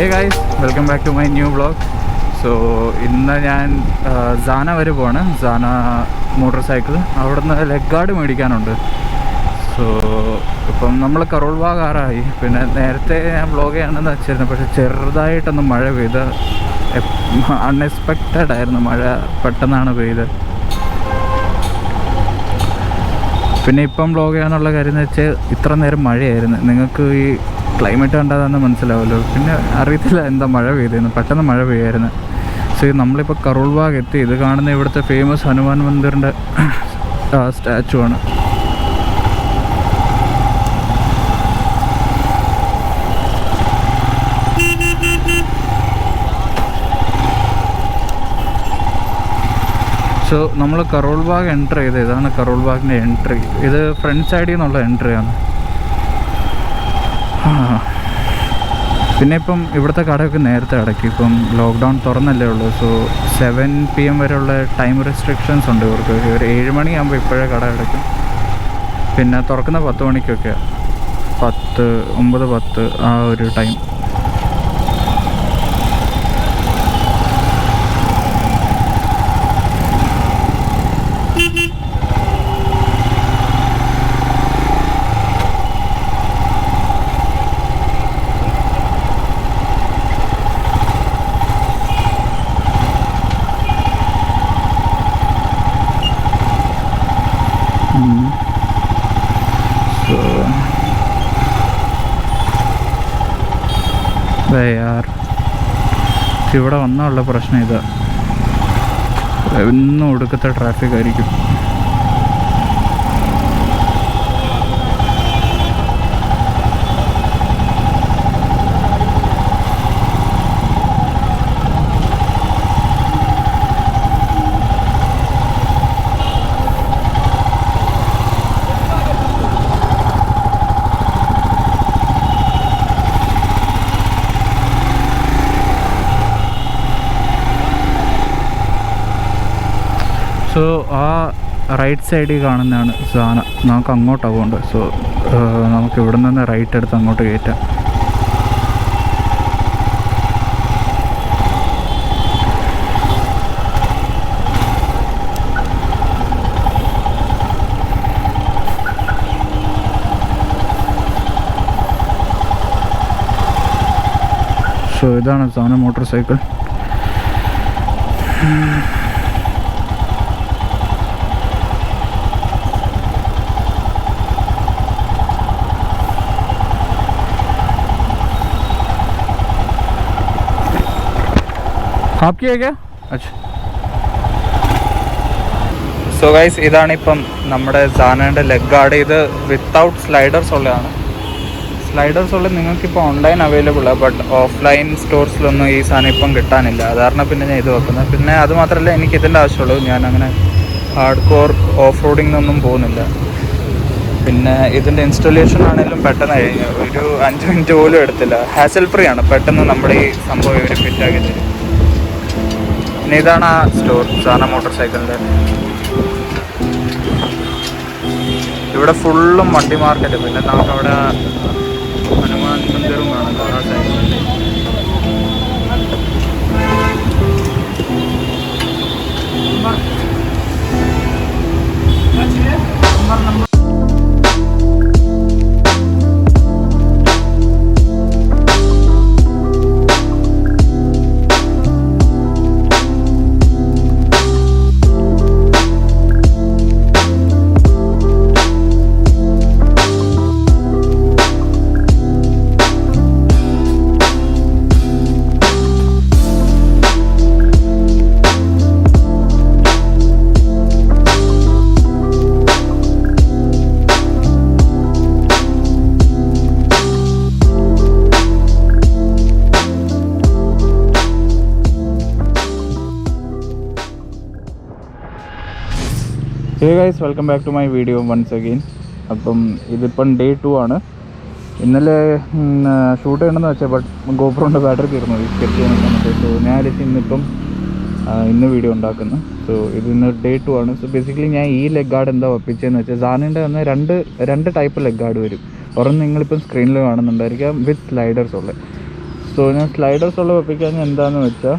Hey guys, welcome back to my new vlog. So ഇന്ന് ഞാൻ സാന വരെ പോവാണ്. സാന മോട്ടോർ സൈക്കിൾ അവിടുന്ന് ലെഗ് ഗാർഡ് മേടിക്കാനുണ്ട്. സോ ഇപ്പം നമ്മൾ കരോൾ ഭാഗാറായി. പിന്നെ നേരത്തെ ഞാൻ വ്ളോഗ് ചെയ്യാണെന്ന് വെച്ചിരുന്നു, പക്ഷെ ചെറുതായിട്ടൊന്ന് മഴ പെയ്ത്, അൺഎക്സ്പെക്റ്റഡ് ആയിരുന്നു മഴ, പെട്ടെന്നാണ് പെയ്ത്. പിന്നെ ഇപ്പം വ്ളോഗ് ചെയ്യാനുള്ള കാര്യം എന്ന് വെച്ചാൽ ഇത്ര നേരം മഴയായിരുന്നു. നിങ്ങൾക്ക് ഈ ക്ലൈമറ്റ് കണ്ടാൽ മനസ്സിലാവുമല്ലോ. പിന്നെ അറിയത്തില്ല എന്താ മഴ പെയ്തതെന്ന്, പെട്ടെന്ന് മഴ പെയ്യായിരുന്നു. സോ നമ്മളിപ്പോൾ കരോൾ ബാഗ് എത്തി. ഇത് കാണുന്ന ഇവിടുത്തെ ഫേമസ് ഹനുമാൻ മന്ദിറിൻ്റെ സ്റ്റാച്ചു ആണ്. സോ നമ്മൾ കരോൾ ബാഗ് എൻട്രി ചെയ്ത്, ഇതാണ് കരോൾ ബാഗിൻ്റെ എൻട്രി. ഇത് ഫ്രണ്ട് സൈഡിൽ നിന്നുള്ള എൻട്രിയാണ്. പിന്നെ ഇപ്പം ഇവിടുത്തെ കടയൊക്കെ നേരത്തെ അടയ്ക്കും. ഇപ്പം ലോക്ക്ഡൗൺ തുറന്നല്ലേ ഉള്ളൂ. സോ 7 PM വരെയുള്ള ടൈം റെസ്ട്രിക്ഷൻസ് ഉണ്ട് ഇവർക്ക്. ഒരു 7 മണിയാകുമ്പോൾ ഇപ്പോഴേ കട അടയ്ക്കും. പിന്നെ തുറക്കുന്ന 10 മണിക്കൊക്കെ, 10, 9, 10 ആ ഒരു ടൈം. ഇവിടെ വന്നുള്ള പ്രശ്നം ഇതാ, എന്നും ഒടുക്കത്തെ ട്രാഫിക് ആയിരിക്കും. സോ ആ റൈറ്റ് സൈഡിൽ കാണുന്നതാണ് സാന. നമുക്ക് അങ്ങോട്ടാണ് പോകേണ്ടത്. സോ നമുക്ക് ഇവിടെ നിന്ന് റൈറ്റ് എടുത്ത് അങ്ങോട്ട് കയറ്റാം. സോ ഇതാണ് സാന മോട്ടോർ സൈക്കിൾ. आपकी है क्या? अच्छा. സോ ഗൈസ്, ഇതാണിപ്പം നമ്മുടെ സാനയുടെ ലെഗ് ഗാർഡ്. ഇത് വിത്തൗട്ട് സ്ലൈഡേഴ്സ് ഉള്ളതാണ്. സ്ലൈഡേഴ്സ് ഉള്ളത് നിങ്ങൾക്കിപ്പോൾ ഓൺലൈൻ അവൈലബിൾ ആണ്, ബട്ട് ഓഫ്ലൈൻ സ്റ്റോഴ്സിലൊന്നും ഈ സാധനം ഇപ്പം കിട്ടാനില്ല. അതാണ് പിന്നെ ഞാൻ ഇത് വെക്കുന്നത്. പിന്നെ അത് മാത്രമല്ല, എനിക്ക് ഇതിൻ്റെ ആവശ്യമുള്ളൂ. ഞാൻ അങ്ങനെ ഹാർഡ് കോർ ഓഫ് റോഡിങ്ങിനൊന്നും പോകുന്നില്ല. പിന്നെ ഇതിൻ്റെ ഇൻസ്റ്റലേഷൻ ആണെങ്കിലും പെട്ടെന്ന് കഴിഞ്ഞു. ഒരു 5 മിനിറ്റ് പോലും എടുത്തില്ല. ഹാസൽ ഫ്രീ ആണ്. പെട്ടെന്ന് നമ്മുടെ ഈ സംഭവം ഇവർ ഫിറ്റാക്കി തരും. പിന്നെ ഇതാണ് ആ സ്റ്റോർ, സാന മോട്ടോർ സൈക്കിളിൻ്റെ. ഇവിടെ ഫുള്ളും വണ്ടി മാർക്കറ്റ്. പിന്നെ നമുക്കവിടെ ഹനുമാൻ മന്ദിറും കാണുന്നത് ആ സൈഡിൽ. Hey guys, welcome back to my video once again. അപ്പം ഇതിപ്പം Day 2 ആണ്. ഇന്നലെ ഷൂട്ട് ചെയ്യണമെന്ന് വെച്ചാൽ ബട്ട് ഗോപ്രോൻ്റെ ബാറ്ററി തീർന്നു സ്കെച്ച് ചെയ്യുന്ന സമയത്ത്. സോ ഞാനിപ്പോൾ ഇന്ന് വീഡിയോ ഉണ്ടാക്കുന്നു. സോ ഇതിന്ന് Day 2 ആണ്. സോ ബേസിക്കലി ഞാൻ ഈ ലെഗ് ഗാർഡ് എന്താ ഒപ്പിച്ചതെന്ന് വെച്ചാൽ, സാനിൻ്റെ വന്ന് രണ്ട് ടൈപ്പ് ലെഗ് ഗാർഡ് വരും. ഒരെണ്ണം നിങ്ങളിപ്പം സ്ക്രീനിൽ കാണുന്നുണ്ടായിരിക്കാം, വിത്ത് സ്ലൈഡേഴ്സ് ഉള്ളത്. സോ ഞാൻ സ്ലൈഡേഴ്സ് ഉള്ള വെപ്പിക്കാൻ എന്താണെന്ന് വെച്ചാൽ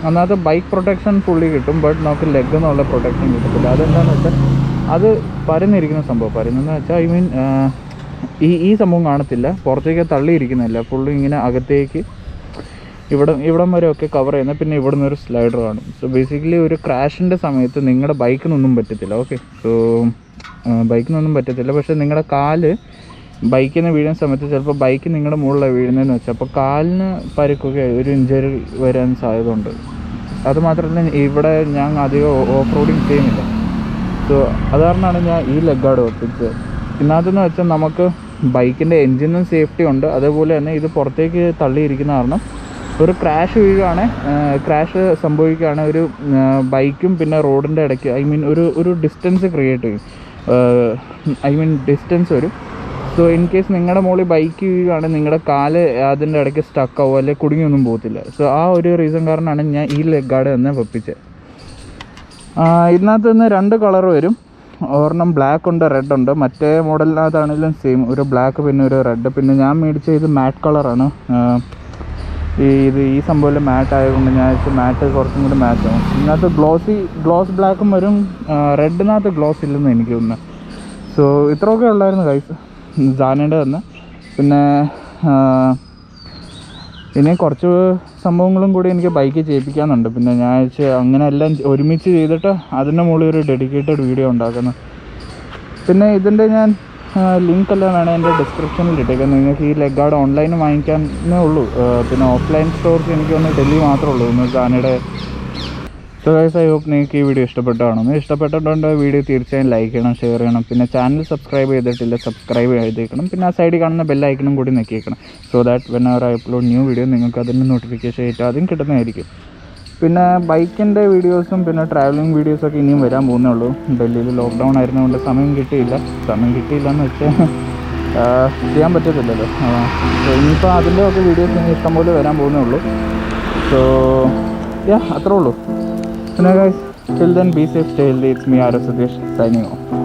ഒന്നാമത്തെ ബൈക്ക് പ്രൊട്ടക്ഷൻ ഫുള്ളി കിട്ടും, ബട്ട് നമുക്ക് ലെഗ് എന്നുള്ള പ്രൊട്ടക്ഷൻ കിട്ടത്തില്ല. അതെന്താണെന്ന് വെച്ചാൽ അത് പരന്നിരിക്കുന്ന സംഭവം. പരന്നെന്ന് വെച്ചാൽ ഐ മീൻ ഈ സംഭവം കാണത്തില്ല, പുറത്തേക്ക് തള്ളിയിരിക്കുന്നില്ല, ഫുള്ളി ഇങ്ങനെ അകത്തേക്ക് ഇവിടം വരെ ഒക്കെ കവർ ചെയ്യുന്നത്. പിന്നെ ഇവിടെ നിന്നൊരു സ്ലൈഡർ കാണും. സോ ബേസിക്കലി ഒരു ക്രാഷിൻ്റെ സമയത്ത് നിങ്ങളുടെ ബൈക്കിനൊന്നും പറ്റത്തില്ല. ഓക്കെ, സോ ബൈക്കിനൊന്നും പറ്റത്തില്ല, പക്ഷേ നിങ്ങളുടെ കാല് ബൈക്കിൽ നിന്ന് വീഴുന്ന സമയത്ത് ചിലപ്പോൾ ബൈക്ക് നിങ്ങളുടെ മുകളിലാണ് വീഴുന്നതെന്ന് വെച്ചാൽ അപ്പോൾ കാലിന് പരിക്കൊക്കെ ഒരു ഇഞ്ചറി വരാൻ സാധ്യത ഉണ്ട്. അതുമാത്രമല്ല ഇവിടെ ഞാൻ അധികം ഓഫ് റോഡിങ് ചെയ്യുന്നില്ല. സോ അത് കാരണമാണ് ഞാൻ ഈ ലെഗ് ഗാർഡ് വെപ്പിച്ചത്. ഇതിനകത്തെന്ന് വെച്ചാൽ നമുക്ക് ബൈക്കിൻ്റെ എൻജിനും സേഫ്റ്റി ഉണ്ട്, അതേപോലെ തന്നെ ഇത് പുറത്തേക്ക് തള്ളിയിരിക്കുന്ന കാരണം ഒരു ക്രാഷ് ക്രാഷ് സംഭവിക്കുകയാണ് ഒരു ബൈക്കും പിന്നെ റോഡിൻ്റെ ഇടയ്ക്ക് ഒരു ഡിസ്റ്റൻസ് ക്രിയേറ്റ് ചെയ്യും, ഡിസ്റ്റൻസ് വരും. സോ ഇൻ കേസ് നിങ്ങളുടെ മുകളിൽ ബൈക്ക് വീഴുകയാണെങ്കിൽ നിങ്ങളുടെ കാല് അതിൻ്റെ ഇടയ്ക്ക് സ്റ്റക്കാവോ അല്ലെങ്കിൽ കുടുങ്ങിയൊന്നും പോകത്തില്ല. സോ ആ ഒരു റീസൺ കാരണമാണ് ഞാൻ ഈ ലെഗ് ഗാർഡ് തന്നെ വെപ്പിച്ചത്. ഇതിനകത്ത് നിന്ന് 2 കളർ വരും, ഒരെണ്ണം ബ്ലാക്ക് ഉണ്ട്, റെഡ് ഉണ്ട്. മറ്റേ മോഡലിനകത്താണെങ്കിലും സെയിം, ഒരു ബ്ലാക്ക് പിന്നെ ഒരു റെഡ്. പിന്നെ ഞാൻ മേടിച്ച ഇത് മാറ്റ് കളറാണ്. ഈ സംഭവം മാറ്റ് ആയതുകൊണ്ട് ഞാൻ മാറ്റ് കുറച്ചും കൂടി മാറ്റ് ആവും. ഇതിനകത്ത് ഗ്ലോസ് ബ്ലാക്കും വരും, റെഡിനകത്ത് ഗ്ലോസ് ഇല്ലെന്ന് എനിക്ക് തോന്നുന്നു. സോ ഇത്രയൊക്കെ ഉള്ളായിരുന്നു ഗൈസ് സാനയുടെ തന്നെ. പിന്നെ ഇനി കുറച്ച് സംഭവങ്ങളും കൂടി എനിക്ക് ബൈക്ക് ചെയ്യിപ്പിക്കാനുണ്ട്. പിന്നെ ഞാൻ അങ്ങനെ എല്ലാം ഒരുമിച്ച് ചെയ്തിട്ട് അതിൻ്റെ മുകളിൽ ഒരു ഡെഡിക്കേറ്റഡ് വീഡിയോ ഉണ്ടാക്കുന്നു. പിന്നെ ഇതിൻ്റെ ഞാൻ ലിങ്ക് എല്ലാം വേണം എൻ്റെ ഡിസ്ക്രിപ്ഷനിൽ ഇട്ടേക്കാം. നിങ്ങൾക്ക് ഈ ലെഗ് ഗാർഡ് ഓൺലൈൻ വാങ്ങിക്കാനേ ഉള്ളൂ. പിന്നെ ഓഫ്ലൈൻ സ്റ്റോർസ് എനിക്കൊന്ന് ഡൽഹി മാത്രമേ ഉള്ളൂ ഒന്ന് സാനയുടെ. സോ ഗൈസ്, ഐ ഹോപ്പ് നിങ്ങൾക്ക് ഈ വീഡിയോ ഇഷ്ടപ്പെട്ടാണെന്ന്. ഇഷ്ടപ്പെട്ടിട്ടുണ്ട് വീഡിയോ തീർച്ചയായും ലൈക്ക് ചെയ്യണം, ഷെയർ ചെയ്യണം. പിന്നെ ചാനൽ സബ്സ്ക്രൈബ് ചെയ്തിട്ടില്ല സബ്സ്ക്രൈബ് ചെയ്തേക്കണം. പിന്നെ ആ സൈഡിൽ കാണുന്ന ബെല്ലൈക്കണും കൂടി നെക്കിയേക്കണം. So that whenever I upload new video നിങ്ങൾക്ക് അതിൻ്റെ നോട്ടിഫിക്കേഷൻ ഏറ്റവും ആദ്യം കിട്ടുന്നതായിരിക്കും. പിന്നെ ബൈക്കിൻ്റെ വീഡിയോസും പിന്നെ ട്രാവലിംഗ് വീഡിയോസൊക്കെ ഇനിയും വരാൻ പോകുന്നേ ഉള്ളൂ. ഡൽഹിയിൽ ലോക്ക്ഡൗൺ ആയിരുന്നതുകൊണ്ട് സമയം കിട്ടിയില്ല എന്ന് വെച്ചാൽ ചെയ്യാൻ പറ്റത്തില്ലല്ലോ. സോ ഇനിയിപ്പോൾ അതിൻ്റെ ഒക്കെ വീഡിയോസ് ഇനി ഇഷ്ടംപോലെ വരാൻ പോകുന്നേ ഉള്ളൂ. സോ അത്രേ ഉള്ളൂ. പിന്നെ guys, till then be safe, stay healthy. It's me, Sudesh, signing off.